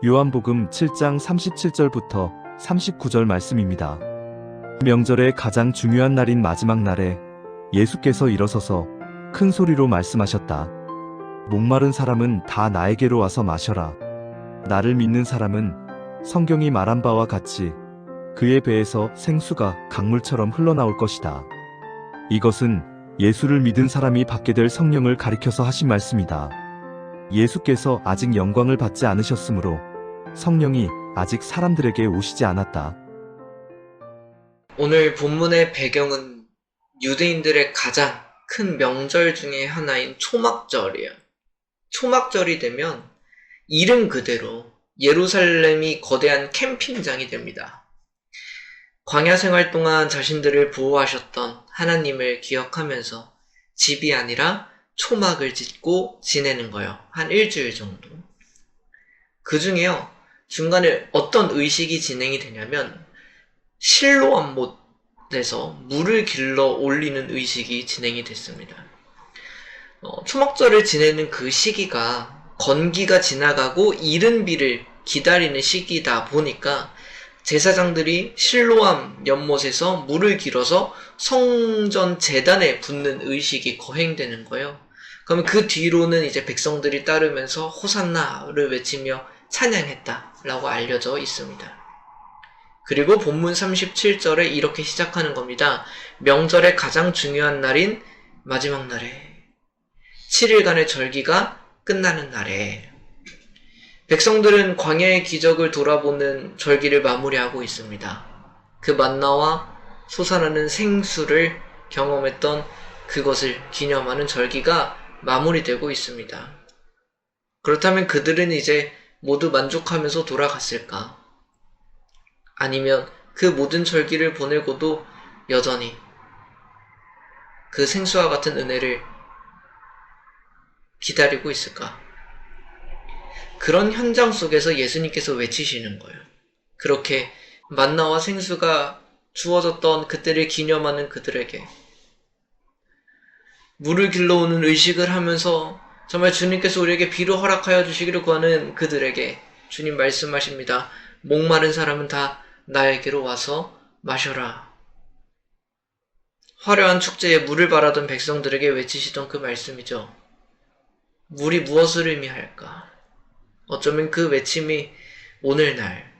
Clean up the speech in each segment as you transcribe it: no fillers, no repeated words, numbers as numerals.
요한복음 7장 37절부터 39절 말씀입니다. 명절의 가장 중요한 날인 마지막 날에 예수께서 일어서서 큰 소리로 말씀하셨다. 목마른 사람은 다 나에게로 와서 마셔라. 나를 믿는 사람은 성경이 말한 바와 같이 그의 배에서 생수가 강물처럼 흘러나올 것이다. 이것은 예수를 믿은 사람이 받게 될 성령을 가리켜서 하신 말씀이다. 예수께서 아직 영광을 받지 않으셨으므로 성령이 아직 사람들에게 오시지 않았다. 오늘 본문의 배경은 유대인들의 가장 큰 명절 중에 하나인 초막절이에요. 초막절이 되면 이름 그대로 예루살렘이 거대한 캠핑장이 됩니다. 광야 생활 동안 자신들을 보호하셨던 하나님을 기억하면서 집이 아니라 초막을 짓고 지내는 거예요. 한 일주일 정도. 그 중에요, 중간에 어떤 의식이 진행이 되냐면 실로암 못에서 물을 길러 올리는 의식이 진행이 됐습니다. 초막절을 지내는 그 시기가 건기가 지나가고 이른 비를 기다리는 시기다 보니까 제사장들이 실로암 연못에서 물을 길어서 성전 제단에 붓는 의식이 거행되는 거예요. 그러면 그 뒤로는 이제 백성들이 따르면서 호산나를 외치며 찬양했다라고 알려져 있습니다. 그리고 본문 37절에 이렇게 시작하는 겁니다. 명절의 가장 중요한 날인 마지막 날에 7일간의 절기가 끝나는 날에 백성들은 광야의 기적을 돌아보는 절기를 마무리하고 있습니다. 그 만나와 솟아나는 생수를 경험했던 그것을 기념하는 절기가 마무리되고 있습니다. 그렇다면 그들은 이제 모두 만족하면서 돌아갔을까? 아니면 그 모든 절기를 보내고도 여전히 그 생수와 같은 은혜를 기다리고 있을까? 그런 현장 속에서 예수님께서 외치시는 거예요. 그렇게 만나와 생수가 주어졌던 그때를 기념하는 그들에게 물을 길러오는 의식을 하면서 정말 주님께서 우리에게 비로 허락하여 주시기를 구하는 그들에게 주님 말씀하십니다. 목마른 사람은 다 나에게로 와서 마셔라. 화려한 축제에 물을 바라던 백성들에게 외치시던 그 말씀이죠. 물이 무엇을 의미할까? 어쩌면 그 외침이 오늘날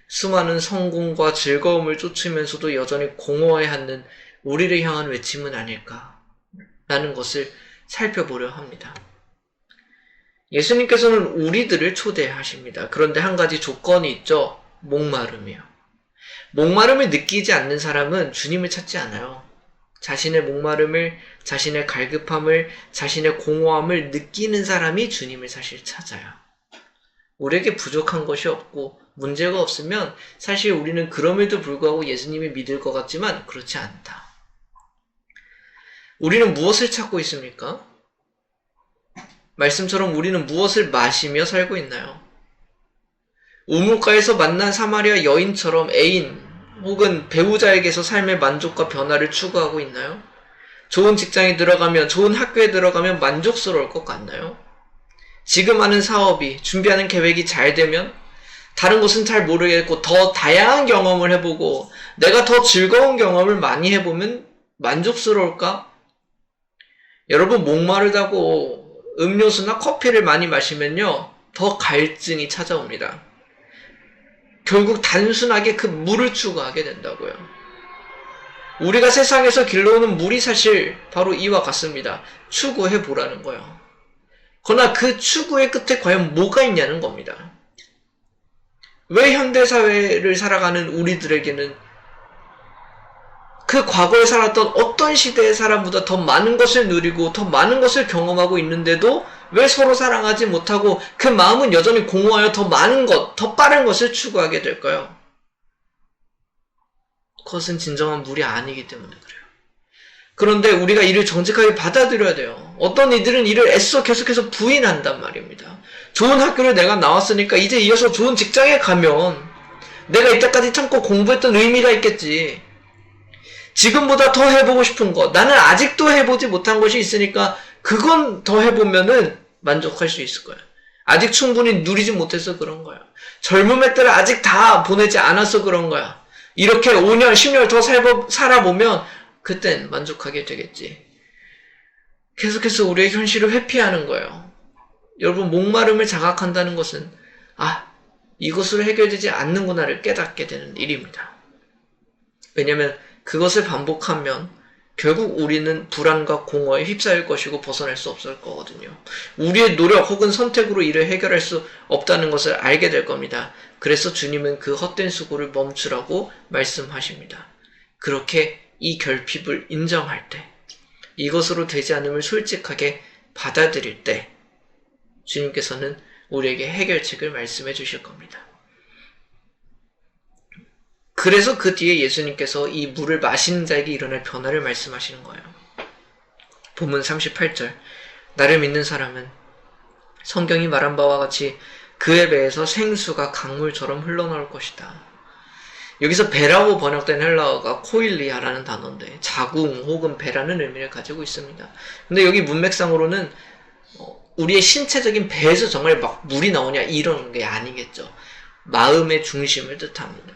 수많은 성공과 즐거움을 쫓으면서도 여전히 공허해하는 우리를 향한 외침은 아닐까라는 것을 살펴보려 합니다. 예수님께서는 우리들을 초대하십니다. 그런데 한 가지 조건이 있죠. 목마름이요. 목마름을 느끼지 않는 사람은 주님을 찾지 않아요. 자신의 목마름을, 자신의 갈급함을, 자신의 공허함을 느끼는 사람이 주님을 사실 찾아요. 우리에게 부족한 것이 없고 문제가 없으면 사실 우리는 그럼에도 불구하고 예수님을 믿을 것 같지만 그렇지 않다. 우리는 무엇을 찾고 있습니까? 말씀처럼 우리는 무엇을 마시며 살고 있나요? 우물가에서 만난 사마리아 여인처럼 애인 혹은 배우자에게서 삶의 만족과 변화를 추구하고 있나요? 좋은 직장에 들어가면, 좋은 학교에 들어가면 만족스러울 것 같나요? 지금 하는 사업이, 준비하는 계획이 잘 되면 다른 것은 잘 모르겠고 더 다양한 경험을 해보고 내가 더 즐거운 경험을 많이 해보면 만족스러울까? 여러분, 목마르다고 음료수나 커피를 많이 마시면요, 더 갈증이 찾아옵니다. 결국 단순하게 그 물을 추구하게 된다고요. 우리가 세상에서 길러오는 물이 사실 바로 이와 같습니다. 추구해보라는 거예요. 그러나 그 추구의 끝에 과연 뭐가 있냐는 겁니다. 왜 현대사회를 살아가는 우리들에게는 그 과거에 살았던 어떤 시대의 사람보다 더 많은 것을 누리고 더 많은 것을 경험하고 있는데도 왜 서로 사랑하지 못하고 그 마음은 여전히 공허하여 더 많은 것, 더 빠른 것을 추구하게 될까요? 그것은 진정한 물이 아니기 때문에 그래요. 그런데 우리가 이를 정직하게 받아들여야 돼요. 어떤 이들은 이를 애써 계속해서 부인한단 말입니다. 좋은 학교를 내가 나왔으니까 이제 이어서 좋은 직장에 가면 내가 이때까지 참고 공부했던 의미가 있겠지. 지금보다 더 해보고 싶은 것, 나는 아직도 해보지 못한 것이 있으니까 그건 더 해보면은 만족할 수 있을 거야. 아직 충분히 누리지 못해서 그런 거야. 젊음의 때를 아직 다 보내지 않아서 그런 거야. 이렇게 5년, 10년 더 살아보면 그땐 만족하게 되겠지. 계속해서 우리의 현실을 회피하는 거예요. 여러분, 목마름을 자각한다는 것은 이것으로 해결되지 않는구나를 깨닫게 되는 일입니다. 왜냐하면 그것을 반복하면 결국 우리는 불안과 공허에 휩싸일 것이고 벗어날 수 없을 거거든요. 우리의 노력 혹은 선택으로 이를 해결할 수 없다는 것을 알게 될 겁니다. 그래서 주님은 그 헛된 수고를 멈추라고 말씀하십니다. 그렇게 이 결핍을 인정할 때, 이것으로 되지 않음을 솔직하게 받아들일 때 주님께서는 우리에게 해결책을 말씀해 주실 겁니다. 그래서 그 뒤에 예수님께서 이 물을 마시는 자에게 일어날 변화를 말씀하시는 거예요. 본문 38절, 나를 믿는 사람은 성경이 말한 바와 같이 그의 배에서 생수가 강물처럼 흘러나올 것이다. 여기서 배라고 번역된 헬라어가 코일리아라는 단어인데 자궁 혹은 배라는 의미를 가지고 있습니다. 근데 여기 문맥상으로는 우리의 신체적인 배에서 정말 막 물이 나오냐 이런 게 아니겠죠. 마음의 중심을 뜻합니다.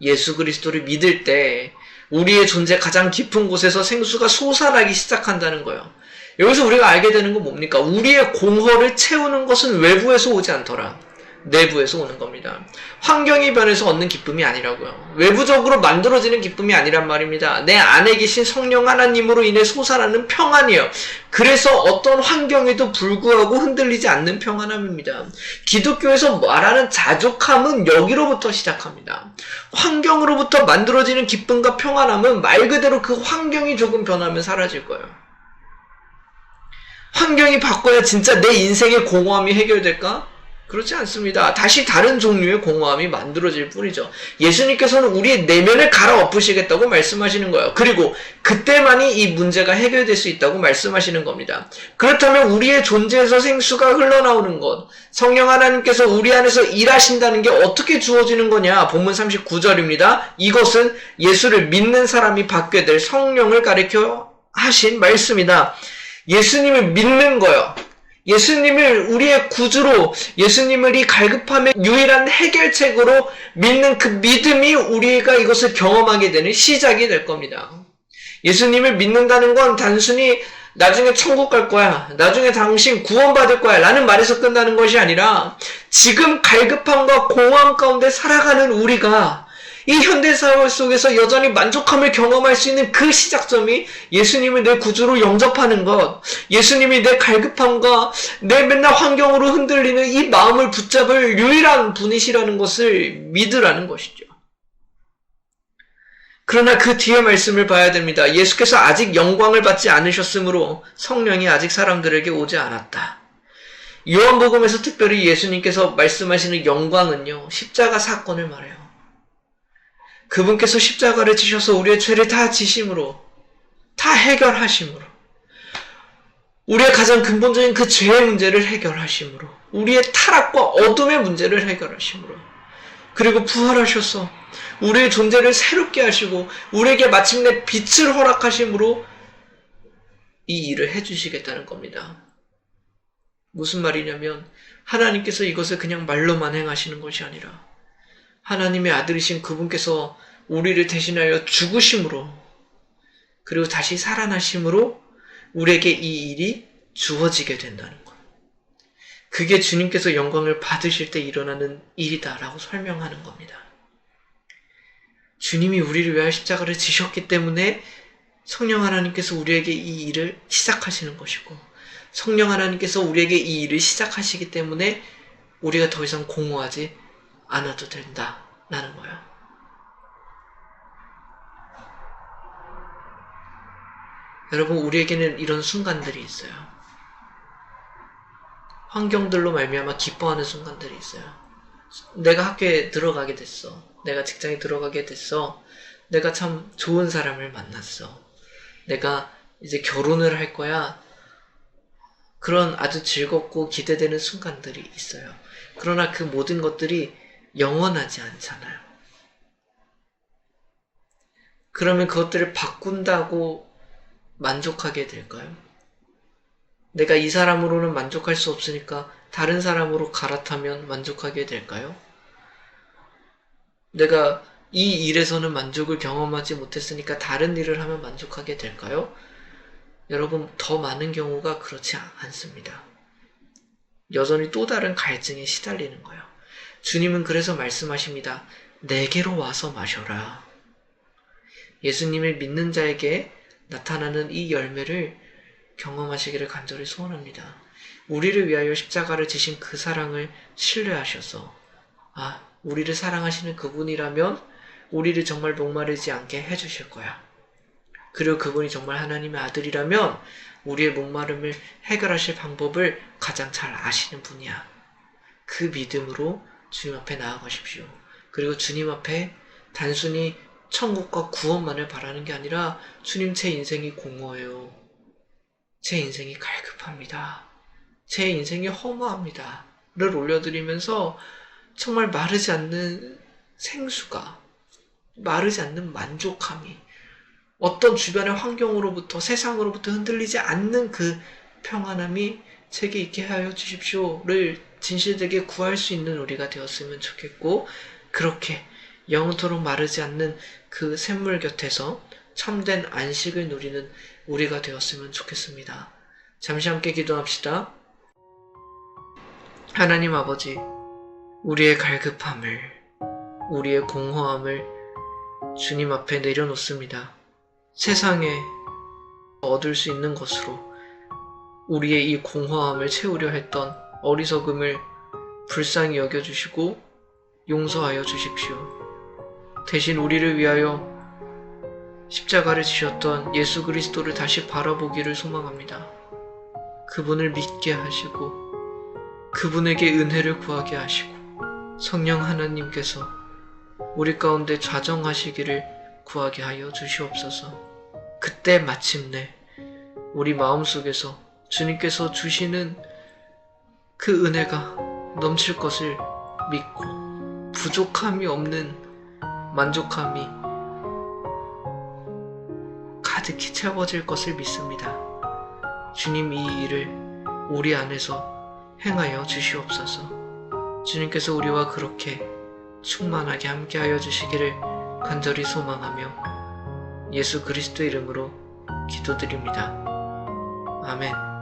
예수 그리스도를 믿을 때 우리의 존재 가장 깊은 곳에서 생수가 솟아나기 시작한다는 거예요. 여기서 우리가 알게 되는 건 뭡니까? 우리의 공허를 채우는 것은 외부에서 오지 않더라. 내부에서 오는 겁니다. 환경이 변해서 얻는 기쁨이 아니라고요. 외부적으로 만들어지는 기쁨이 아니란 말입니다. 내 안에 계신 성령 하나님으로 인해 솟아나는 평안이에요. 그래서 어떤 환경에도 불구하고 흔들리지 않는 평안함입니다. 기독교에서 말하는 자족함은 여기로부터 시작합니다. 환경으로부터 만들어지는 기쁨과 평안함은 말 그대로 그 환경이 조금 변하면 사라질 거예요. 환경이 바꿔야 진짜 내 인생의 공허함이 해결될까? 그렇지 않습니다. 다시 다른 종류의 공허함이 만들어질 뿐이죠. 예수님께서는 우리의 내면을 갈아엎으시겠다고 말씀하시는 거예요. 그리고 그때만이 이 문제가 해결될 수 있다고 말씀하시는 겁니다. 그렇다면 우리의 존재에서 생수가 흘러나오는 것, 성령 하나님께서 우리 안에서 일하신다는 게 어떻게 주어지는 거냐? 본문 39절입니다. 이것은 예수를 믿는 사람이 받게 될 성령을 가리켜 하신 말씀이다. 예수님을 믿는 거예요. 예수님을 우리의 구주로, 예수님을 이 갈급함의 유일한 해결책으로 믿는 그 믿음이 우리가 이것을 경험하게 되는 시작이 될 겁니다. 예수님을 믿는다는 건 단순히 나중에 천국 갈 거야, 나중에 당신 구원받을 거야 라는 말에서 끝나는 것이 아니라 지금 갈급함과 공허함 가운데 살아가는 우리가 이 현대사회 속에서 여전히 만족함을 경험할 수 있는 그 시작점이 예수님을 내 구주로 영접하는 것, 예수님이 내 갈급함과 내 맨날 환경으로 흔들리는 이 마음을 붙잡을 유일한 분이시라는 것을 믿으라는 것이죠. 그러나 그 뒤에 말씀을 봐야 됩니다. 예수께서 아직 영광을 받지 않으셨으므로 성령이 아직 사람들에게 오지 않았다. 요한복음에서 특별히 예수님께서 말씀하시는 영광은요, 십자가 사건을 말해요. 그분께서 십자가를 지셔서 우리의 죄를 다 지심으로, 다 해결하심으로, 우리의 가장 근본적인 그 죄의 문제를 해결하심으로, 우리의 타락과 어둠의 문제를 해결하심으로, 그리고 부활하셔서 우리의 존재를 새롭게 하시고 우리에게 마침내 빛을 허락하심으로 이 일을 해주시겠다는 겁니다. 무슨 말이냐면 하나님께서 이것을 그냥 말로만 행하시는 것이 아니라 하나님의 아들이신 그분께서 우리를 대신하여 죽으심으로 그리고 다시 살아나심으로 우리에게 이 일이 주어지게 된다는 것. 그게 주님께서 영광을 받으실 때 일어나는 일이다라고 설명하는 겁니다. 주님이 우리를 위하여 십자가를 지셨기 때문에 성령 하나님께서 우리에게 이 일을 시작하시는 것이고 성령 하나님께서 우리에게 이 일을 시작하시기 때문에 우리가 더 이상 공허하지 않아도 된다라는 거예요. 여러분, 우리에게는 이런 순간들이 있어요. 환경들로 말미암아 기뻐하는 순간들이 있어요. 내가 학교에 들어가게 됐어. 내가 직장에 들어가게 됐어. 내가 참 좋은 사람을 만났어. 내가 이제 결혼을 할 거야. 그런 아주 즐겁고 기대되는 순간들이 있어요. 그러나 그 모든 것들이 영원하지 않잖아요. 그러면 그것들을 바꾼다고 만족하게 될까요? 내가 이 사람으로는 만족할 수 없으니까 다른 사람으로 갈아타면 만족하게 될까요? 내가 이 일에서는 만족을 경험하지 못했으니까 다른 일을 하면 만족하게 될까요? 여러분, 더 많은 경우가 그렇지 않습니다. 여전히 또 다른 갈증에 시달리는 거예요. 주님은 그래서 말씀하십니다. 내게로 와서 마셔라. 예수님을 믿는 자에게 나타나는 이 열매를 경험하시기를 간절히 소원합니다. 우리를 위하여 십자가를 지신 그 사랑을 신뢰하셔서 우리를 사랑하시는 그분이라면 우리를 정말 목마르지 않게 해주실 거야. 그리고 그분이 정말 하나님의 아들이라면 우리의 목마름을 해결하실 방법을 가장 잘 아시는 분이야. 그 믿음으로 주님 앞에 나아가십시오. 그리고 주님 앞에 단순히 천국과 구원만을 바라는 게 아니라 주님, 제 인생이 공허해요. 제 인생이 갈급합니다. 제 인생이 허무합니다. 를 올려드리면서 정말 마르지 않는 생수가, 마르지 않는 만족함이, 어떤 주변의 환경으로부터, 세상으로부터 흔들리지 않는 그 평안함이 제게 있게 하여 주십시오를 진실되게 구할 수 있는 우리가 되었으면 좋겠고, 그렇게 영원토록 마르지 않는 그 샘물 곁에서 참된 안식을 누리는 우리가 되었으면 좋겠습니다. 잠시 함께 기도합시다. 하나님 아버지, 우리의 갈급함을, 우리의 공허함을 주님 앞에 내려놓습니다. 세상에 얻을 수 있는 것으로 우리의 이 공허함을 채우려 했던 어리석음을 불쌍히 여겨주시고 용서하여 주십시오. 대신 우리를 위하여 십자가를 지셨던 예수 그리스도를 다시 바라보기를 소망합니다. 그분을 믿게 하시고 그분에게 은혜를 구하게 하시고 성령 하나님께서 우리 가운데 좌정하시기를 구하게 하여 주시옵소서. 그때 마침내 우리 마음속에서 주님께서 주시는 그 은혜가 넘칠 것을 믿고 부족함이 없는 만족함이 가득히 채워질 것을 믿습니다. 주님, 이 일을 우리 안에서 행하여 주시옵소서. 주님께서 우리와 그렇게 충만하게 함께하여 주시기를 간절히 소망하며 예수 그리스도 이름으로 기도드립니다. 아멘.